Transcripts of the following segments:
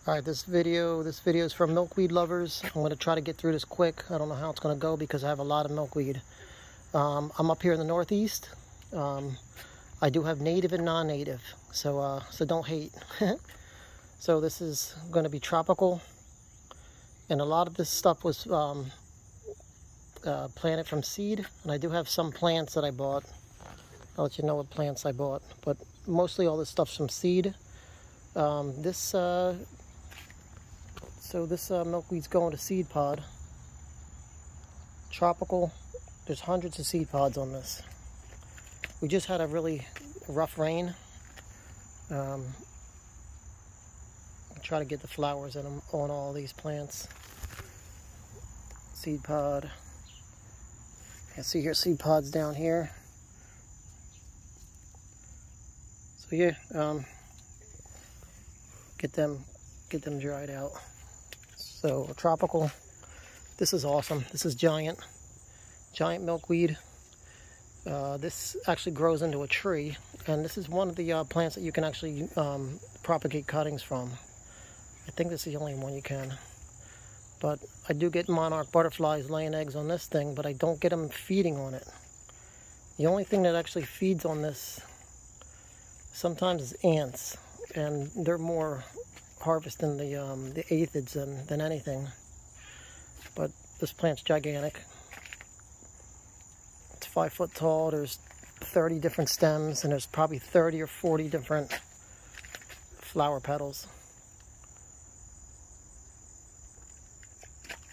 Alright, this video is for milkweed lovers. I'm going to try to get through this quick. I don't know how it's going to go because I have a lot of milkweed. I'm up here in the Northeast. I do have native and non-native, so don't hate. So this is going to be tropical, and a lot of this stuff was planted from seed, and I do have some plants that I bought. I'll let you know what plants I bought, but mostly all this stuff's from seed. This milkweed's going to seed pod. Tropical. There's hundreds of seed pods on this. We just had a really rough rain. Try to get the flowers in them on all these plants. Seed pod. I see here seed pods down here. So yeah, get them dried out. So tropical. This is awesome. This is giant milkweed. This actually grows into a tree, and this is one of the plants that you can actually propagate cuttings from. I think this is the only one you can. But I do get monarch butterflies laying eggs on this thing, but I don't get them feeding on it. The only thing that actually feeds on this sometimes is ants, and they're more harvesting the aphids than anything. But this plant's gigantic. It's 5 foot tall. There's 30 different stems, and there's probably 30 or 40 different flower petals.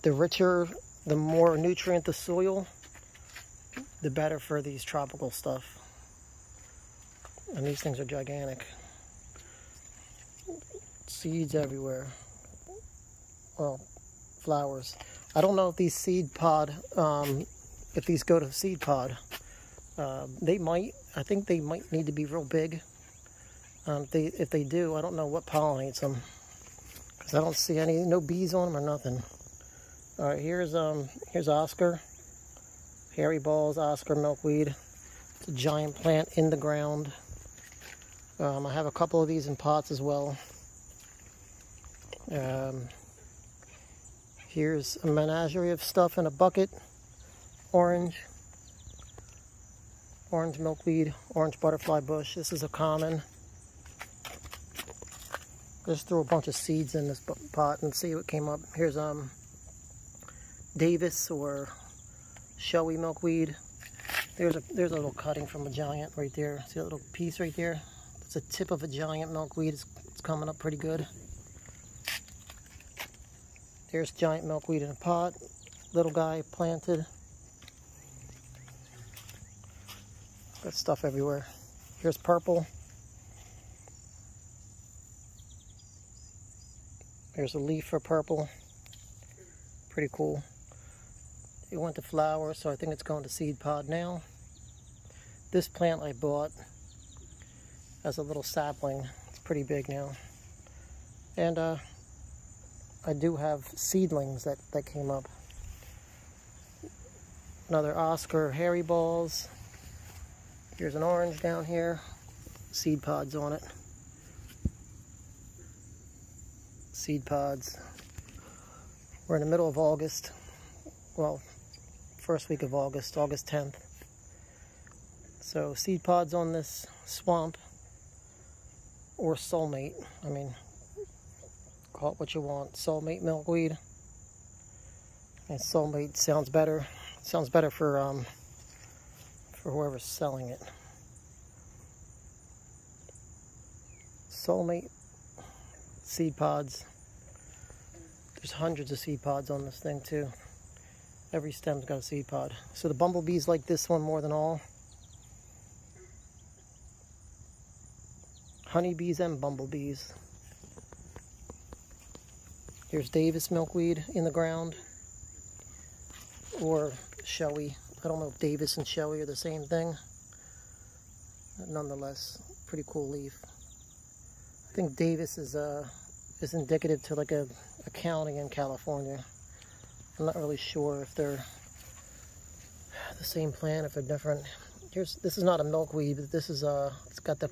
The richer, the more nutrient the soil, the better for these tropical stuff. And these things are gigantic. Seeds everywhere. Well, flowers. I don't know if these seed pod, if these go to seed pod. They might. I think they might need to be real big. If they do, I don't know what pollinates them, because I don't see no bees on them or nothing. All right, here's Oscar, hairy balls, Oscar milkweed. It's a giant plant in the ground. I have a couple of these in pots as well. Here's a menagerie of stuff in a bucket. Orange milkweed, orange butterfly bush. This is a common. Just threw a bunch of seeds in this pot and see what came up. Here's Davis or showy milkweed. There's a little cutting from a giant right there. See that little piece right there? It's a tip of a giant milkweed. It's coming up pretty good. There's giant milkweed in a pot. Little guy planted. Got stuff everywhere. Here's purple. There's a leaf for purple. Pretty cool. It went to flower, so I think it's going to seed pod now. This plant I bought as a little sapling. It's pretty big now. And I do have seedlings that came up. Another Oscar hairy balls. Here's an orange down here. Seed pods on it. Seed pods. We're in the middle of August. Well, first week of August, August 10th. So seed pods on this swamp, or soulmate. I mean, call it what you want. Soulmate milkweed. And soulmate sounds better. Sounds better for whoever's selling it. Soulmate seed pods. There's hundreds of seed pods on this thing too. Every stem's got a seed pod. So the bumblebees like this one more than all. Honeybees and bumblebees. Here's Davis milkweed in the ground. Or showy. I don't know if Davis and showy are the same thing. But nonetheless, pretty cool leaf. I think Davis is indicative to like a county in California. I'm not really sure if they're the same plant, if they're different. This is not a milkweed, but this is it's got the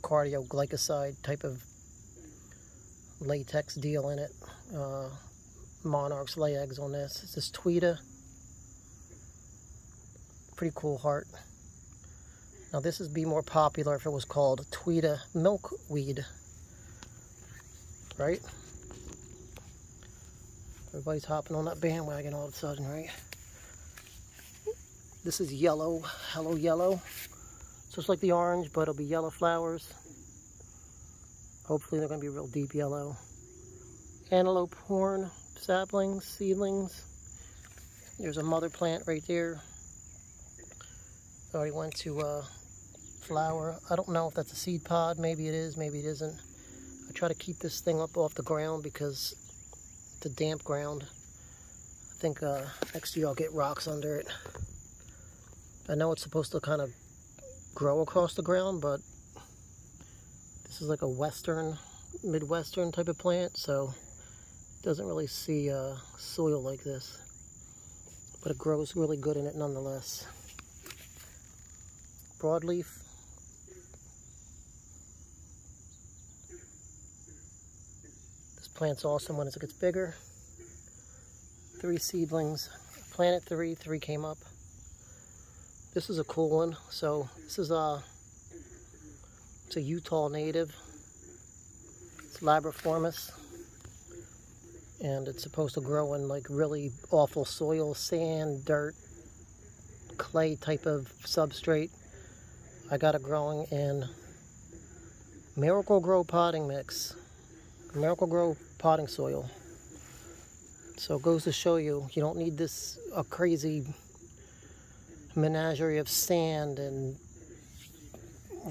cardioglycoside type of latex deal in it. Monarchs lay eggs on this. It's this Tweeta. Pretty cool heart. Now this would be more popular if it was called Tweeta milkweed, right? Everybody's hopping on that bandwagon all of a sudden, right? This is yellow, hello yellow. Just like the orange, but it'll be yellow flowers. Hopefully they're going to be real deep yellow. Antelope horn, saplings, seedlings. There's a mother plant right there. Already went to flower. I don't know if that's a seed pod. Maybe it is, maybe it isn't. I try to keep this thing up off the ground because it's a damp ground. I think next year I'll get rocks under it. I know it's supposed to kind of grow across the ground, but this is like a western, midwestern type of plant, so it doesn't really see soil like this. But it grows really good in it nonetheless. Broadleaf. This plant's awesome when it gets bigger. 3 seedlings. I planted 3, 3 came up. This is a cool one. So this is it's a Utah native. It's Labriformis. And it's supposed to grow in like really awful soil, sand, dirt, clay type of substrate. I got it growing in Miracle-Gro potting mix. Miracle-Gro potting soil. So it goes to show you, you don't need this a crazy menagerie of sand and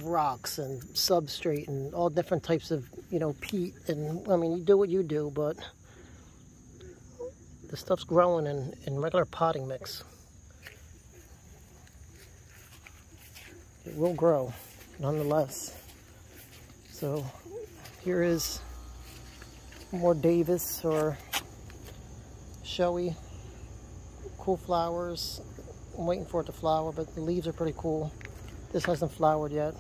rocks and substrate and all different types of, you know, peat. And I mean, you do what you do, but the stuff's growing in regular potting mix. It will grow nonetheless. So here is more Davis or showy. Cool flowers. I'm waiting for it to flower, but the leaves are pretty cool. This hasn't flowered yet.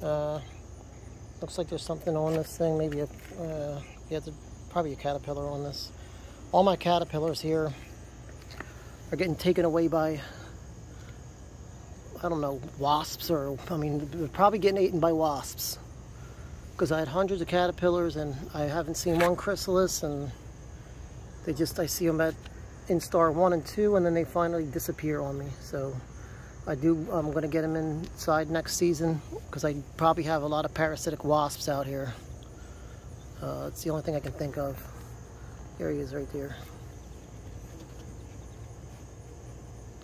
Looks like there's something on this thing. Maybe probably a caterpillar on this. All my caterpillars here are getting taken away by, I don't know, wasps, or, I mean, they're probably getting eaten by wasps. Because I had hundreds of caterpillars and I haven't seen one chrysalis, and I see them at instar 1 and 2, and then they finally disappear on me. So I'm going to get them inside next season because I probably have a lot of parasitic wasps out here. It's the only thing I can think of. There he is right there.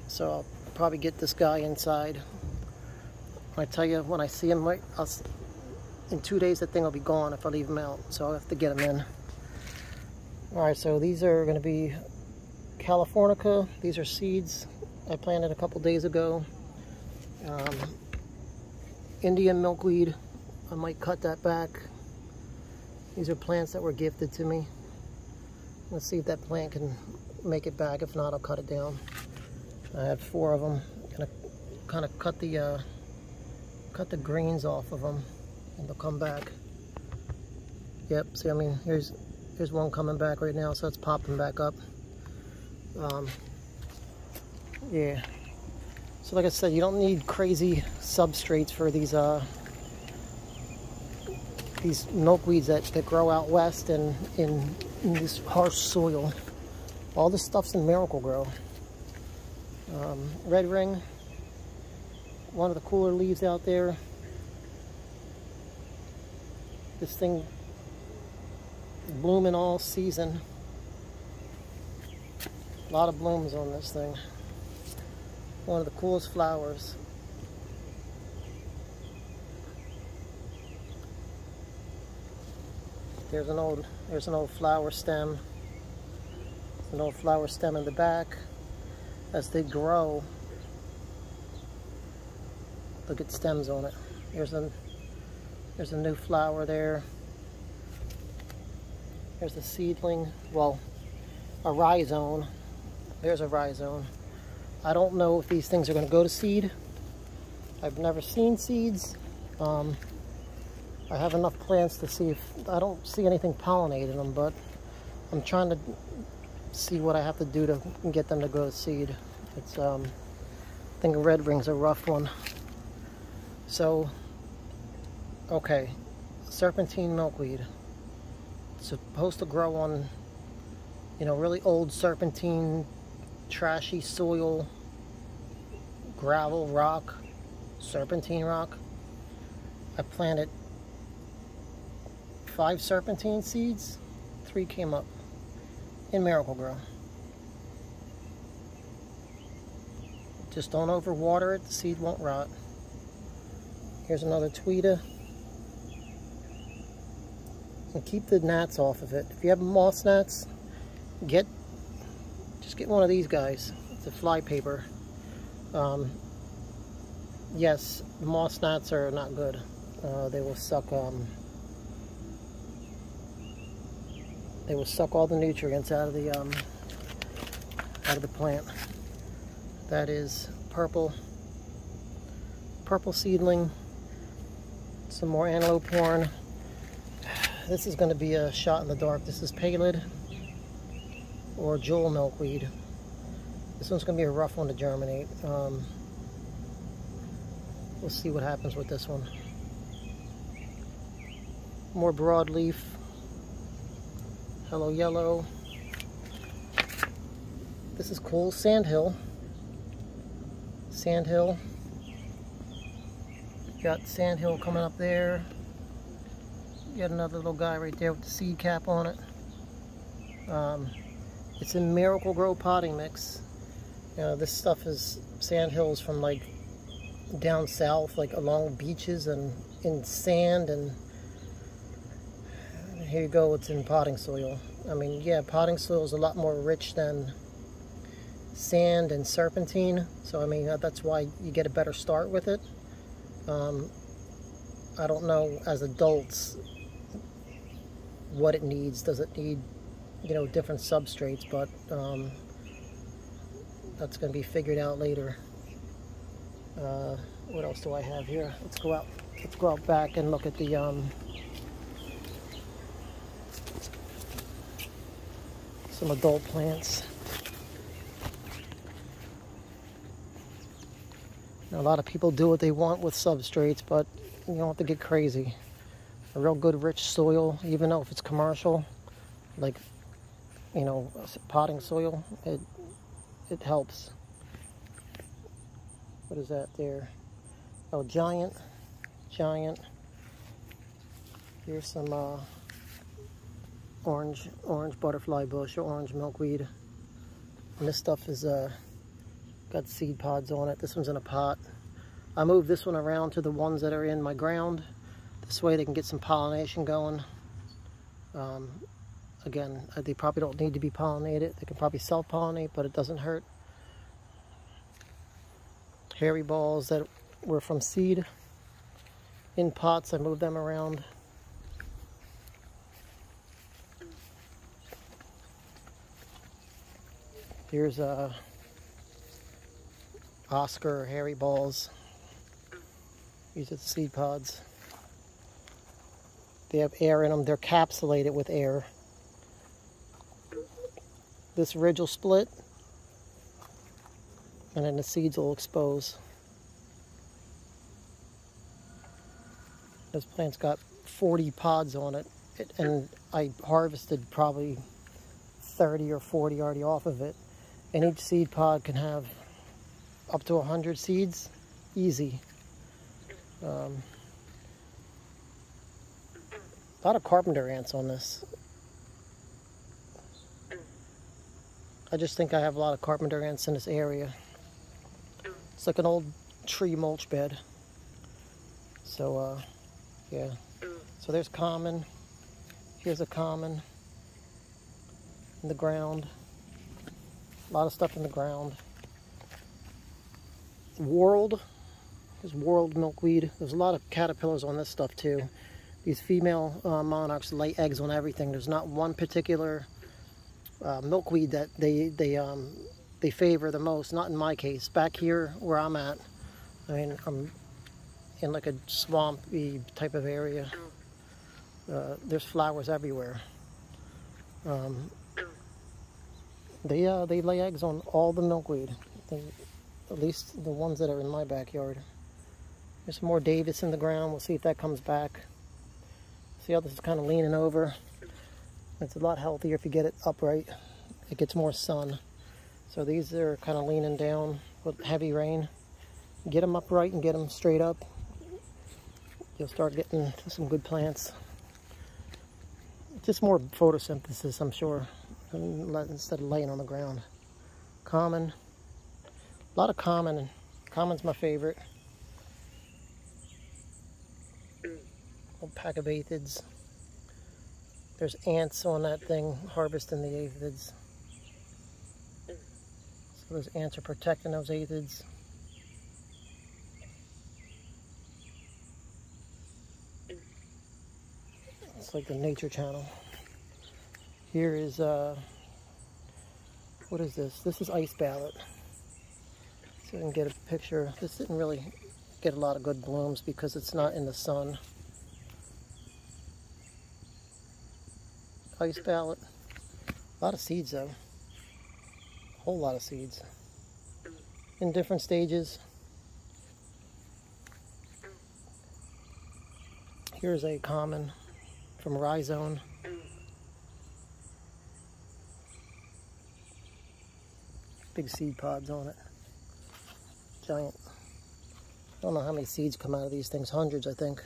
So I'll probably get this guy inside. I tell you, when I see him, in 2 days that thing will be gone if I leave him out. So I'll have to get him in. Alright, so these are going to be Californica. These are seeds I planted a couple days ago. Indian milkweed. I might cut that back. These are plants that were gifted to me. Let's see if that plant can make it back. If not, I'll cut it down. I have 4 of them. I'm gonna kind of cut the greens off of them, and they'll come back. Yep. See, I mean, here's one coming back right now, so it's popping back up. Yeah. So like I said, you don't need crazy substrates for these milkweeds that grow out west and in this harsh soil. All this stuff's in Miracle-Gro. Red ring, one of the cooler leaves out there. This thing blooming all season. A lot of blooms on this thing. One of the coolest flowers. There's an old flower stem. An old flower stem in the back. As they grow, look at stems on it. There's a new flower there. There's a seedling. Well, a rhizome. There's a rhizome. I don't know if these things are going to go to seed. I've never seen seeds. I have enough plants to see if, I don't see anything pollinating them, but I'm trying to see what I have to do to get them to grow seed. It's, I think red ring's a rough one. So, okay, serpentine milkweed. It's supposed to grow on, you know, really old serpentine, trashy soil, gravel, rock, serpentine rock. I planted 5 serpentine seeds, 3 came up in Miracle-Gro. Just don't overwater it, the seed won't rot. Here's another tweeter. And keep the gnats off of it. If you have moss gnats, just get one of these guys. It's a fly paper. Yes, moss gnats are not good. They will suck all the nutrients out of the plant. That is purple seedling. Some more antelope horn. This is going to be a shot in the dark. This is palid or jewel milkweed. This one's going to be a rough one to germinate. We'll see what happens with this one. More broadleaf. Hello yellow. This is cool. Sandhill. Sandhill. Got Sandhill coming up there. Got another little guy right there with the seed cap on it. It's in Miracle-Gro potting mix. You know, this stuff is Sandhills from like down south, like along beaches and in sand, and here you go, it's in potting soil. I mean, yeah, potting soil is a lot more rich than sand and serpentine, so I mean, that's why you get a better start with it. I don't know, as adults, what it needs. Does it need, you know, different substrates? But that's going to be figured out later. What else do I have here? Let's go out back and look at the some adult plants. Now, a lot of people do what they want with substrates, but you don't have to get crazy. A real good rich soil, even though if it's commercial, like, you know, potting soil, it helps. What is that there? Oh, giant. Here's some orange butterfly bush or orange milkweed. And this stuff is got seed pods on it. This one's in a pot. I moved this one around to the ones that are in my ground. This way they can get some pollination going. Again, they probably don't need to be pollinated. They can probably self-pollinate, but it doesn't hurt. Hairy balls that were from seed in pots, I moved them around. Here's Oscar hairy balls. These are the seed pods. They have air in them. They're capsulated with air. This ridge will split, and then the seeds will expose. This plant's got 40 pods on it, and I harvested probably 30 or 40 already off of it. And each seed pod can have up to 100 seeds, easy. A lot of carpenter ants on this. I just think I have a lot of carpenter ants in this area. It's like an old tree mulch bed. So, yeah. So there's common. Here's a common in the ground. A lot of stuff in the ground. World. There's world milkweed. There's a lot of caterpillars on this stuff too. These female monarchs lay eggs on everything. There's not one particular milkweed that they favor the most. Not in my case. Back here where I'm at, I mean, I'm in like a swampy type of area. There's flowers everywhere. They lay eggs on all the milkweed, at least the ones that are in my backyard. There's some more Davis in the ground. We'll see if that comes back. See how this is kind of leaning over? It's a lot healthier if you get it upright. It gets more sun. So these are kind of leaning down with heavy rain. Get them upright and get them straight up. You'll start getting some good plants. Just more photosynthesis, I'm sure, instead of laying on the ground. Common. A lot of common. Common's my favorite. Whole pack of aphids. There's ants on that thing harvesting the aphids. So those ants are protecting those aphids. It's like the Nature Channel. Here is, what is this? This is ice ballot. So you can get a picture. This didn't really get a lot of good blooms because it's not in the sun. Ice ballot. A lot of seeds though. A whole lot of seeds. In different stages. Here's a common from Rhizone. Big seed pods on it. Giant. I don't know how many seeds come out of these things. Hundreds, I think.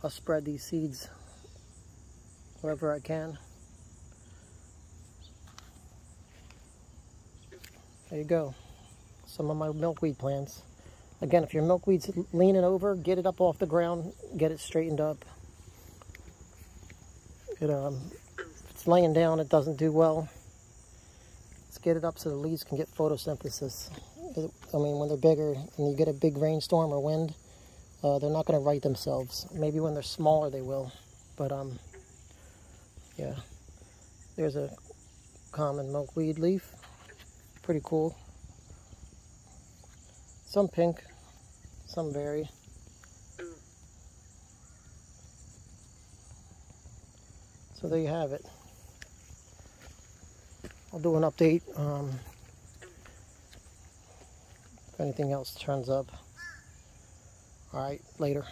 I'll spread these seeds wherever I can. There you go. Some of my milkweed plants. Again, if your milkweed's leaning over, get it up off the ground, get it straightened up. If it's laying down, it doesn't do well. Let's get it up so the leaves can get photosynthesis. I mean, when they're bigger and you get a big rainstorm or wind, they're not going to right themselves. Maybe when they're smaller they will. But, yeah. There's a common milkweed leaf. Pretty cool. Some pink, some berry. So there you have it. I'll do an update if anything else turns up. All right, later.